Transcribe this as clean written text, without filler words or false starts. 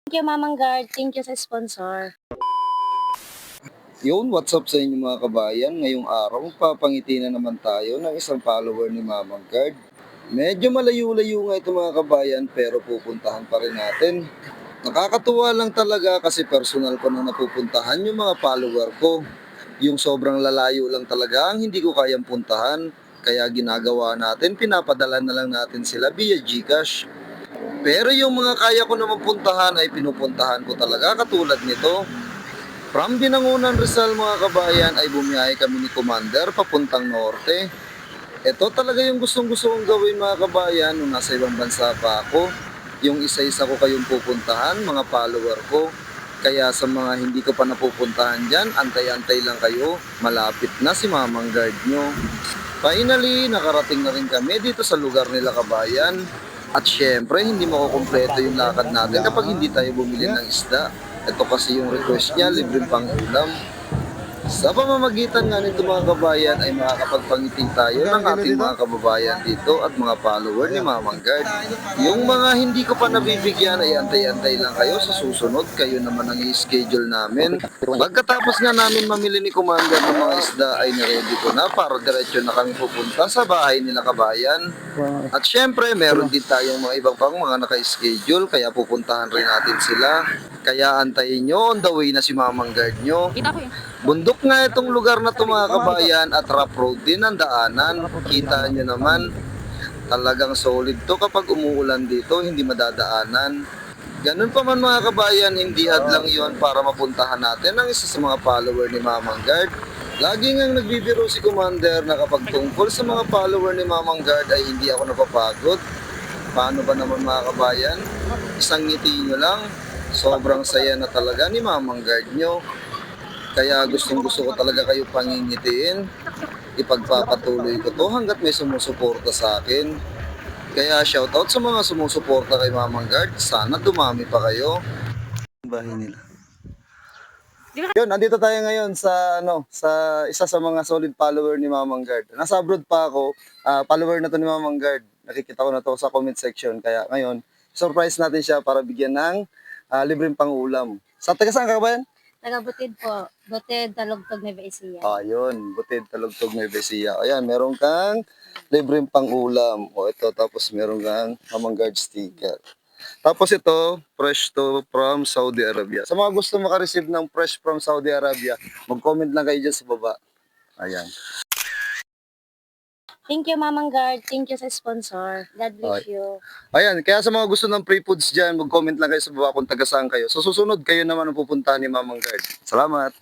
Thank you, Mamang Guard. Thank you sa sponsor. Yun, what's up sa inyo mga kabayan? Ngayong araw, papangiti na naman tayo ng isang follower ni Mamang Guard. Medyo malayo-layo nga ito mga kabayan, pero pupuntahan pa rin natin. Nakakatuwa lang talaga kasi personal ko na napupuntahan yung mga follower ko. Yung sobrang lalayo lang talaga ang hindi ko kayang puntahan. Kaya ginagawa natin, pinapadala na lang natin sila via GCash. Pero yung mga kaya ko na mapuntahan ay pinupuntahan ko talaga katulad nito. From Binangonan Rizal mga kabayan ay bumiyahe kami ni Commander papuntang norte. Ito talaga yung gustong-gusto kong gawin mga kabayan nung nasa ibang bansa pa ako. Yung isa-isa ko kayong pupuntahan, mga follower ko. Kaya sa mga hindi ko pa napupuntahan dyan, antay-antay lang kayo. Malapit na si Mamang Guard nyo. Finally, nakarating na rin kami dito sa lugar nila kabayan. At syempre, hindi makukumpleto yung lakad natin kapag hindi tayo bumili ng isda. Ito kasi yung request niya, libreng pang-ulam. Sa pamamagitan nga nito mga kabayan ay makakapagpangiti tayo ng ating mga kababayan dito at mga follower ni Mamang Guard. Yung mga hindi ko pa nabibigyan ay antay-antay lang kayo sa susunod. Kayo naman ang i-schedule namin. Pagkatapos nga namin mamili ni Commander ng mga isda ay niready ko na para diretso na kami pupunta sa bahay nila kabayan. At syempre meron din tayong mga ibang pang mga naka-schedule kaya pupuntahan rin natin sila. Kaya antayin nyo, on the way na si Mamang Guard nyo. Bundok nga itong lugar na ito mga kabayan at rough road din ang daanan. Kita nyo naman, talagang solid to kapag umuulan dito, hindi madadaanan. Ganun pa man mga kabayan, hindi hadlang yon para mapuntahan natin ang isa sa mga follower ni Mamang Guard. Lagi ngang nagbibiro si Commander na kapag tungkol sa mga follower ni Mamang Guard ay hindi ako napapagod. Paano ba naman mga kabayan? Isang ngiti nyo lang, sobrang saya na talaga ni Mamang Guard nyo. Kaya gustong-gusto ko talaga kayo pangingitiin. Ipagpapatuloy ko to hanggat may sumusuporta sa akin. Kaya shoutout sa mga sumusuporta kay Mamang Guard. Sana dumami pa kayo. Bahay nila. Yun, nandito tayo ngayon sa sa isa sa mga solid follower ni Mamang Guard. Nasa abroad pa ako. Follower na to ni Mamang Guard. Nakikita ko na to sa comment section. Kaya ngayon, surprise natin siya para bigyan ng libreng pang-ulam. Sa taga saan ka ba yan? Taga Butid po. Butid, Talugtog, Nueva Ecija. Yun. Butid, Talugtog, Nueva Ecija. Ayan, meron kang libreng pang-ulam. O ito, tapos meron kang Mamang Guard sticker. Tapos ito, fresh to from Saudi Arabia. Sa mga gusto makareceive ng fresh from Saudi Arabia, mag-comment lang kayo dyan sa baba. Ayan. Thank you, Mamang Guard. Thank you sa sponsor. God bless you. Ayan, kaya sa mga gusto ng free foods dyan, mag-comment lang kayo sa baba kung taga saan kayo. So susunod kayo naman ang pupuntahan ni Mamang Guard. Salamat!